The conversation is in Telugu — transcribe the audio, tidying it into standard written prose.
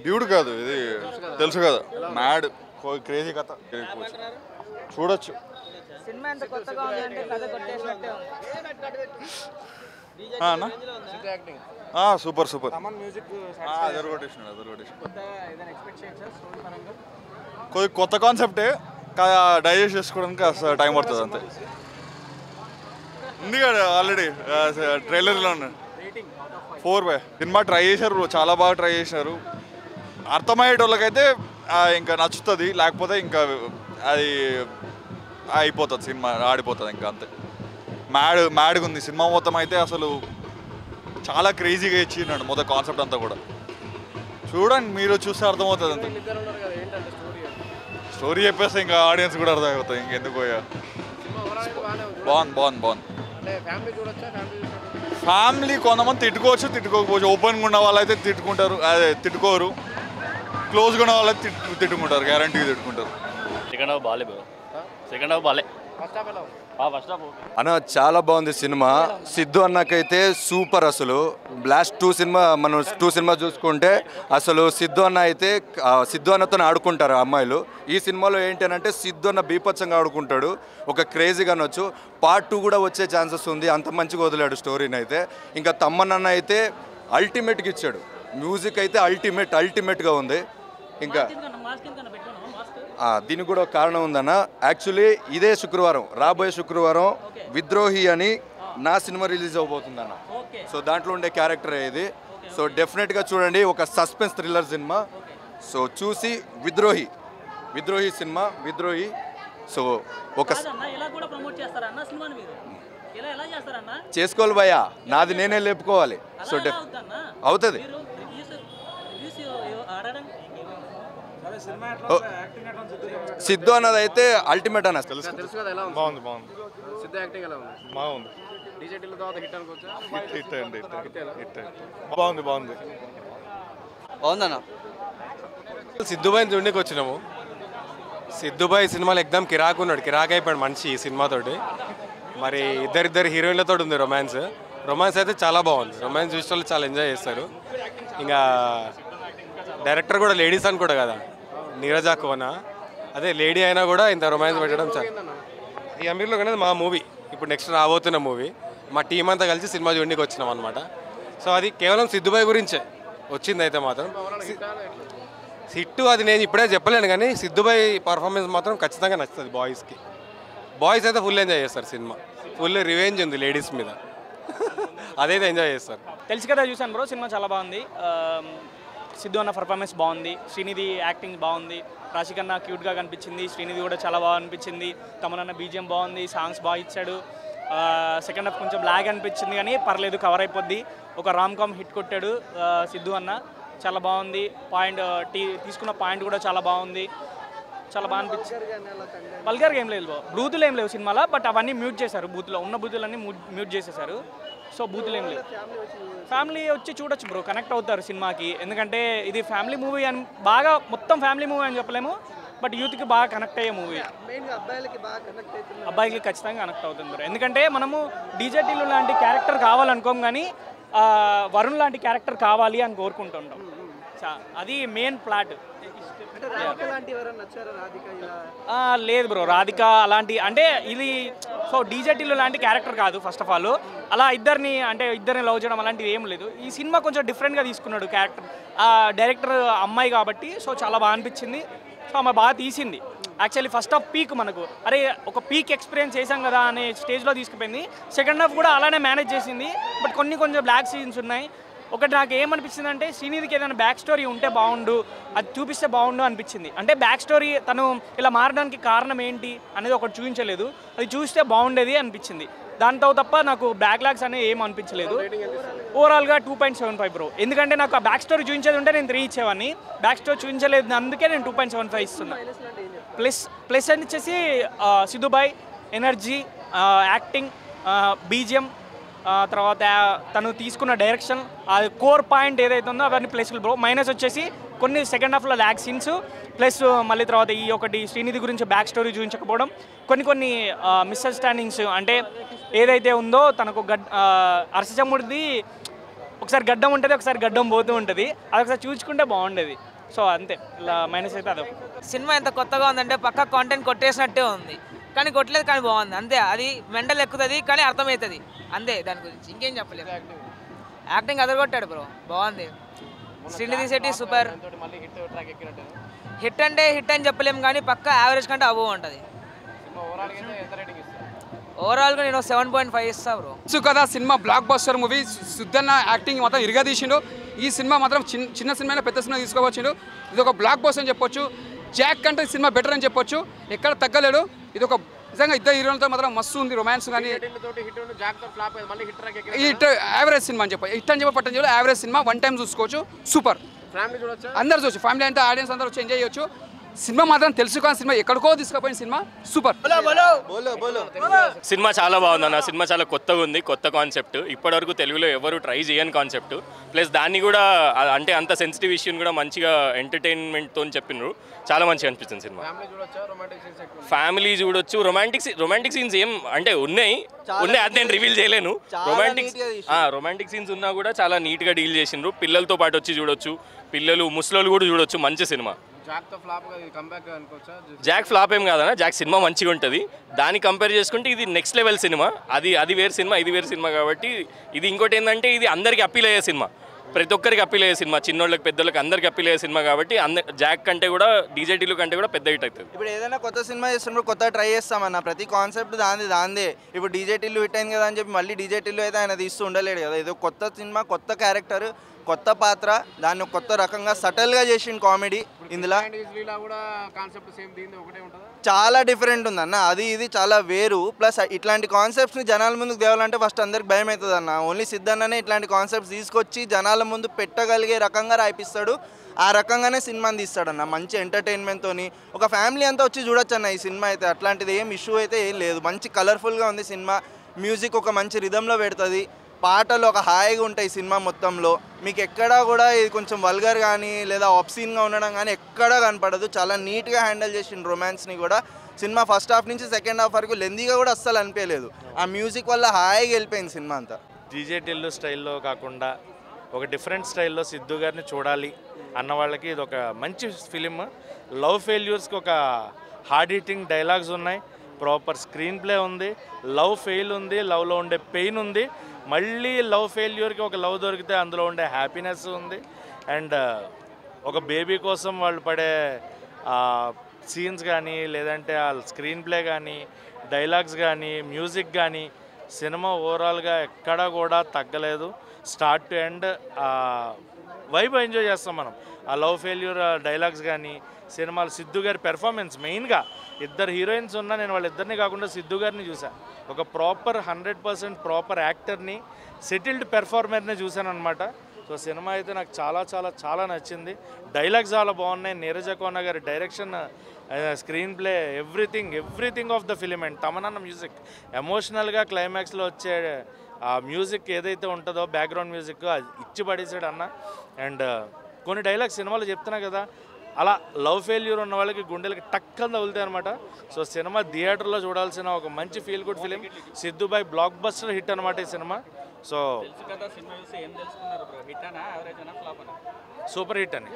డ్యూడ్ కాదు ఇది, తెలుసు కదా, మ్యాడ్ క్రేజీ కథ, చూడొచ్చు. సినిమా ఎంత కొత్తగా ఉందంటే కథ కొట్టేసినట్టే ఉంది. Super super. కొత్త కాన్సెప్టే, డైజెస్ట్ చేసుకోవడానికి టైం పడుతుంది అంతే. ఉంది కదా ఆల్రెడీ ట్రైలర్లో ఉన్నాడు. 4 సినిమా ట్రై చేశారు, చాలా బాగా ట్రై చేశారు. అర్థమయ్యేటోళ్ళకైతే ఇంకా నచ్చుతుంది, లేకపోతే ఇంకా అది అయిపోతుంది, సినిమా ఆడిపోతుంది ఇంకా అంతే. మ్యాడ్గా ఉంది సినిమా మొత్తం అయితే, అసలు చాలా క్రేజీగా ఇచ్చినాడు మొత్తం కాన్సెప్ట్ అంతా కూడా. చూడండి, మీరు చూస్తే అర్థమవుతుంది అంతే. స్టోరీ చెప్పేస్తే ఇంకా ఆడియన్స్ కూడా అర్థమవుతుంది, ఇంకెందుకు పోయా. బాగుంది. ఫ్యామిలీ కొంతమంది తిట్టుకోకపోవచ్చు. ఓపెన్గా ఉన్న వాళ్ళైతే తిట్టుకుంటారు, అదే తిట్టుకోరు. క్లోజ్గా ఉన్న వాళ్ళైతే తిట్టుకుంటారు, గ్యారంటీగా తిట్టుకుంటారు. సెకండ్ హాఫ్ బాలే. అన్న చాలా బాగుంది సినిమా. సిద్ధు అన్నకైతే సూపర్. అసలు లాస్ట్ 2 సినిమా చూసుకుంటే అసలు సిద్ధు అన్న అయితే సిద్ధు అన్నతో ఆడుకుంటారు అమ్మాయిలు. ఈ సినిమాలో ఏంటి అని అంటే సిద్ధు అన్న బీపచ్చంగా ఆడుకుంటాడు, ఒక క్రేజీగా అనొచ్చు. పార్ట్ 2 కూడా వచ్చే ఛాన్సెస్ ఉంది, అంత మంచిగా వదిలాడు స్టోరీని అయితే. ఇంకా తమ్మన్న అయితే అల్టిమేట్గా ఇచ్చాడు, మ్యూజిక్ అయితే అల్టిమేట్గా ఉంది. ఇంకా దీనికి కూడా ఒక కారణం ఉందన్న. యాక్చువల్లీ ఇదే శుక్రవారం, రాబోయే శుక్రవారం విద్రోహి అని నా సినిమా రిలీజ్ అవబోతుందన్న. సో దాంట్లో ఉండే క్యారెక్టర్ ఇది. సో డెఫినెట్గా చూడండి, ఒక సస్పెన్స్ థ్రిల్లర్ సినిమా. సో చూసి విద్రోహి సినిమా. సో ఒక చేసుకోవాలి భయ్యా, నాది నేనే లేపుకోవాలి. సో అవుతుంది. సిద్ధు అన్నది అయితే అల్టిమేట్ అన్న. బాగుంది. బాగుందన్న. సిద్ధుబాయ్ చూడడానికి వచ్చినాము. సిద్ధుబాయ్ సినిమాలో ఎగ్దాం కిరాక్ ఉన్నాడు, కిరాక్ అయిపోయాడు మనిషి ఈ సినిమాతోటి. మరి ఇద్దరు హీరోయిన్లతో ఉంది రొమాన్స్ అయితే చాలా బాగుంది. రొమాన్స్ చూసిన వాళ్ళు చాలా ఎంజాయ్ చేస్తారు. ఇంకా డైరెక్టర్ కూడా లేడీస్ అని కూడా కదా, నీరజా కోన, అదే లేడీ అయినా కూడా ఇంత రొమాన్స్ పెట్టడం చాలా. ఈ అమీర్లో కానీ మా మూవీ, ఇప్పుడు నెక్స్ట్ రాబోతున్న మూవీ, మా టీం అంతా కలిసి సినిమా చూడడానికి వచ్చినాం అనమాట. సో అది కేవలం సిద్ధుబాయ్ గురించే వచ్చింది. అయితే మాత్రం హిట్ అది నేను ఇప్పుడే చెప్పలేను, కానీ సిద్ధుబాయ్ పర్ఫార్మెన్స్ మాత్రం ఖచ్చితంగా నచ్చుతుంది బాయ్స్కి. బాయ్స్ అయితే ఫుల్ ఎంజాయ్ చేస్తారు సినిమా. ఫుల్ రివెంజ్ ఉంది లేడీస్ మీద, అదైతే ఎంజాయ్ చేస్తారు. తెలుసు కదా, చూసాను బ్రో, సినిమా చాలా బాగుంది. సిద్ధు అన్న పర్ఫార్మెన్స్ బాగుంది, శ్రీనిధి యాక్టింగ్ బాగుంది, రాశికన్నా క్యూట్గా కనిపించింది, శ్రీనిధి కూడా చాలా బాగా అనిపించింది, తమనన్న బీజిఎం బాగుంది, సాంగ్స్ బాగా ఇచ్చాడు. సెకండ్ హాఫ్ కొంచెం లాగ్ అనిపించింది కానీ పర్లేదు, కవర్ అయిపోద్ది. ఒక రామ్ కామ్ హిట్ కొట్టాడు సిద్ధు అన్న, చాలా బాగుంది. తీసుకున్న పాయింట్ కూడా చాలా బాగుంది, చాలా బాగా అనిపించింది. వల్గర్గా ఏం లేదు, బూతులు ఏం లేవు సినిమాలో, బట్ అవన్నీ మ్యూట్ చేశారు. ఉన్న బూతులన్నీ మ్యూట్ చేసేసారు. సో బూతులు ఏం లేవు. ఫ్యామిలీ వచ్చి చూడొచ్చు బ్రో, కనెక్ట్ అవుతారు సినిమాకి. ఎందుకంటే ఇది ఫ్యామిలీ మూవీ అని బాగా, మొత్తం ఫ్యామిలీ మూవీ అని చెప్పలేము, బట్ యూత్కి బాగా కనెక్ట్ అయ్యే మూవీ. అబ్బాయికి ఖచ్చితంగా కనెక్ట్ అవుతుంది బ్రో. ఎందుకంటే మనము డీజే టిల్లు లాంటి క్యారెక్టర్ కావాలనుకోం, కానీ వరుణ్ లాంటి క్యారెక్టర్ కావాలి అని కోరుకుంటుంటాం. అది మెయిన్ ప్లాట్. లేదు బ్రో, రాధిక అలాంటి అంటే ఇది సో డీజే టిల్లు లాంటి క్యారెక్టర్ కాదు ఫస్ట్ ఆఫ్ ఆల్. అలా ఇద్దరిని లవ్ చేయడం అలాంటిది ఏం లేదు. ఈ సినిమా కొంచెం డిఫరెంట్గా తీసుకున్నాడు క్యారెక్టర్. డైరెక్టర్ అమ్మాయి కాబట్టి సో చాలా బాగా అనిపించింది. సో ఆమె బాగా తీసింది. యాక్చువల్లీ ఫస్ట్ హాఫ్ పీక్, మనకు అరే ఒక పీక్ ఎక్స్పీరియన్స్ చేసాం కదా అనే స్టేజ్లో తీసుకుపోయింది. సెకండ్ హాఫ్ కూడా అలానే మేనేజ్ చేసింది, బట్ కొంచెం బ్లాక్ సీన్స్ ఉన్నాయి. ఒకటి నాకు ఏమనిపించింది అంటే శ్రీనిధికి ఏదైనా బ్యాక్ స్టోరీ ఉంటే బాగుండు, అది చూపిస్తే బాగుండు అనిపించింది. అంటే బ్యాక్ స్టోరీ తను ఇలా మారడానికి కారణం ఏంటి అనేది ఒకటి చూపించలేదు, అది చూస్తే బాగుండేది అనిపించింది. దాంతో తప్ప నాకు బ్యాక్లాగ్స్ అనేవి ఏం అనిపించలేదు. ఓవరాల్గా 2.75 బ్రో. ఎందుకంటే నాకు ఆ బ్యాక్ స్టోరీ చూపించేది ఉంటే నేను 3 ఇచ్చేవాడిని, బ్యాక్ స్టోరీ చూపించలేదు, అందుకే నేను 2.75 ఇస్తున్నా. ప్లస్ అని వచ్చేసి సిద్ధుబాయ్ ఎనర్జీ, యాక్టింగ్, బీజిఎం, తర్వాత తను తీసుకున్న డైరెక్షన్, అది కోర్ పాయింట్ ఏదైతే ఉందో అవన్నీ ప్లస్లు బ్రో. మైనస్ వచ్చేసి కొన్ని సెకండ్ హాఫ్లో ల్యాగ్ సీన్స్, ప్లస్ మళ్ళీ తర్వాత ఈ ఒకటి శ్రీనిధి గురించి బ్యాక్ స్టోరీ చూపించకపోవడం, కొన్ని మిస్అండర్స్టాండింగ్స్. అంటే ఏదైతే ఉందో తనకు హర్షచమ్ముడిది ఒకసారి గడ్డం ఉంటుంది, ఒకసారి గడ్డం పోతూ ఉంటుంది. అది ఒకసారి చూసుకుంటే బాగుండేది. సో అంతే, ఇలా మైనస్ అయితే అదొక. సినిమా ఎంత కొత్తగా ఉందంటే పక్క కాంటెంట్ కొట్టేసినట్టే ఉంది, కానీ కొట్టలేదు, కానీ బాగుంది అంతే. అది మెంటల్ ఎక్కుతుంది కానీ అర్థమవుతుంది అంతే, దాని గురించి ఇంకేం చెప్పలేదు. యాక్టింగ్ అదరగొట్టాడు బ్రో, బాగుంది. శ్రీనిధి శెట్టి సూపర్. హిట్ అంటే హిట్ అని చెప్పలేము కానీ పక్క యావరేజ్ కంటే అబోవ్ ఉంటుంది. ఓవరాల్గా నేను 7.5 ఇస్తా బ్రో. కదా cinema block buster movie. Siddhanna acting మాత్రం ఇరగదీసిండు. ఈ సినిమా మాత్రం చిన్న సినిమా పెద్ద సినిమా తీసుకోవచ్చిండు. ఇది ఒక బ్లాక్ బస్టర్ అని చెప్పొచ్చు. జాక్ కంటే సినిమా బెటర్ అని చెప్పొచ్చు, ఎక్కడ తగ్గలేడు. ఇది ఒక నిజంగా ఇద్దరు హీరోలతో మాత్రం మస్తు ఉంది. రొమాన్స్ కానీ హిట్ యావరేజ్ సినిమా అని చెప్పి హిట్ అని చెప్పి పట్టని చెప్పి యావరేజ్ సినిమా. 1 టైం చూసుకోవచ్చు, సూపర్. అందరు చూడొచ్చు, ఫ్యామిలీ అంటే ఆడియన్స్ అందరూ వచ్చి ఎంజాయ్ చేయొచ్చు. సినిమా మాత్రం తెలుసుకోని సినిమా, ఎక్కడికో తీసుకుపోయిన సినిమా, సూపర్. సినిమా చాలా బాగుంది అన్న. సినిమా చాలా కొత్తగా ఉంది, కొత్త కాన్సెప్ట్, ఇప్పటివరకు తెలుగులో ఎవరు ట్రై చేయని కాన్సెప్ట్. ప్లస్ దాన్ని కూడా అంటే అంత సెన్సిటివ్ ఇష్యూని కూడా మంచిగా ఎంటర్టైన్మెంట్తో చెప్పినారు. చాలా మంచిగా అనిపిస్తుంది సినిమా. ఫ్యామిలీ చూడొచ్చు. రొమాంటిక్ సీన్స్ ఏం అంటే ఉన్నాయి, అది నేను రివీల్ చేయలేను. రొమాంటిక్ సీన్స్ ఉన్నా కూడా చాలా నీట్గా డీల్ చేసిండ్రు. పిల్లలతో పాటు వచ్చి చూడొచ్చు, పిల్లలు ముసలోళ్ళు కూడా చూడొచ్చు. మంచి సినిమా. జాక్ ఫ్లాప్ ఏం కాదన్న, జాక్ సినిమా మంచిగా ఉంటుంది. దాన్ని కంపేర్ చేసుకుంటే ఇది నెక్స్ట్ లెవెల్ సినిమా. అది వేరు సినిమా, ఇది వేరు సినిమా. కాబట్టి ఇది ఇంకోటి ఏంటంటే ఇది అందరికి అప్పీల్ అయ్యే సినిమా, ప్రతి ఒక్కరికి అప్పీల్ అయ్యే సినిమా, చిన్నోళ్ళకి పెద్దోళ్ళకి అందరికి అప్పీల్ అయ్యే సినిమా. కాబట్టి జాక్ కంటే కూడా డీజేటీలు కంటే కూడా పెద్ద హిట్ అవుతుంది. ఇప్పుడు ఏదైనా కొత్త సినిమా చేస్తున్నప్పుడు కొత్త ట్రై చేస్తామన్న, ప్రతి కాన్సెప్ట్ దాందే. ఇప్పుడు డీజేటీలు హిట్ అయింది కదా అని చెప్పి మళ్ళీ డీజేటీలు అయితే ఆయన తీస్తూ ఉండలేడు కదా. ఏదో కొత్త సినిమా, కొత్త క్యారెక్టర్, కొత్త పాత్ర, దాన్ని కొత్త రకంగా సటల్గా చేసిన కామెడీ. ఇందులో చాలా డిఫరెంట్ ఉందన్న, అది ఇది చాలా వేరు. ప్లస్ ఇట్లాంటి కాన్సెప్ట్స్ని జనాల ముందుకు తేవాలంటే ఫస్ట్ అందరికి భయం అవుతుంది అన్న. ఓన్లీ సిద్ధన్ననే ఇట్లాంటి కాన్సెప్ట్స్ తీసుకొచ్చి జనాల ముందు పెట్టగలిగే రకంగా రాయిపిస్తాడు. ఆ రకంగానే సినిమాని తీస్తాడన్న, మంచి ఎంటర్టైన్మెంట్తోని ఒక ఫ్యామిలీ అంతా వచ్చి చూడొచ్చు అన్న ఈ సినిమా అయితే. అట్లాంటిది ఏం ఇష్యూ అయితే ఏం లేదు. మంచి కలర్ఫుల్గా ఉంది సినిమా. మ్యూజిక్ ఒక మంచి రిధంలో పెడుతుంది, పాటలు ఒక హాయిగా ఉంటాయి సినిమా మొత్తంలో. మీకు ఎక్కడా కూడా ఇది కొంచెం వల్గర్ కానీ లేదా ఆబ్సీన్గా ఉండడం కానీ ఎక్కడా కనపడదు. చాలా నీట్గా హ్యాండిల్ చేసిన రొమాన్స్ని కూడా. సినిమా ఫస్ట్ హాఫ్ నుంచి సెకండ్ హాఫ్ వరకు లెందీగా కూడా అస్సలు అనిపించలేదు. ఆ మ్యూజిక్ వల్ల హాయిగా వెళ్ళిపోయింది సినిమా అంతా. డీజేటిల్లు స్టైల్లో కాకుండా ఒక డిఫరెంట్ స్టైల్లో సిద్ధు గారిని చూడాలి అన్న వాళ్ళకి ఇది ఒక మంచి ఫిలిం. లవ్ ఫెయిల్యూర్స్కి ఒక హార్డ్ హిట్టింగ్ డైలాగ్స్ ఉన్నాయి, ప్రాపర్ స్క్రీన్ ప్లే ఉంది, లవ్ ఫెయిల్ ఉంది, లవ్లో ఉండే పెయిన్ ఉంది, మళ్ళీ లవ్ ఫెయిల్యూర్కి ఒక లవ్ దొరికితే అందులో ఉండే హ్యాపీనెస్ ఉంది. అండ్ ఒక బేబీ కోసం వాళ్ళు పడే సీన్స్ కానీ, లేదంటే ఆ స్క్రీన్ ప్లే కానీ, డైలాగ్స్ కానీ, మ్యూజిక్ కానీ, సినిమా ఓవరాల్గా ఎక్కడా కూడా తగ్గలేదు. Start to end vibe enjoy చేస్తాం మనం. ఆ లవ్ ఫెయిల్యూర్ డైలాగ్స్ కానీ, సినిమాలు సిద్ధు గారి పెర్ఫార్మెన్స్ మెయిన్గా. ఇద్దరు హీరోయిన్స్ ఉన్నా నేను వాళ్ళిద్దరిని కాకుండా సిద్ధు గారిని చూశాను. ఒక ప్రాపర్ 100% ప్రాపర్ యాక్టర్ని, సెటిల్డ్ పెర్ఫార్మర్ని చూశాను అనమాట. సో సినిమా అయితే నాకు చాలా చాలా చాలా నచ్చింది. డైలాగ్స్ చాలా బాగున్నాయి. నీరజ కోన గారి direction, screen play, everything of the film. And తమనన్న మ్యూజిక్ ఎమోషనల్గా క్లైమాక్స్లో వచ్చే ఆ మ్యూజిక్ ఏదైతే ఉంటుందో బ్యాక్గ్రౌండ్ మ్యూజిక్ అది ఇచ్చి పడేసాడు అన్న. అండ్ కొన్ని డైలాగ్స్ సినిమాలో చెప్తున్నా కదా, అలా లవ్ ఫెయిల్యూర్ ఉన్న వాళ్ళకి గుండెలకి టక్కని తగులుతాయి అనమాట. సో సినిమా థియేటర్లో చూడాల్సిన ఒక మంచి ఫీల్ గుడ్ ఫిలిం. సిద్ధుబాయ్ బ్లాక్ బస్టర్ హిట్ అనమాట ఈ సినిమా. సో సూపర్ హిట్ అని.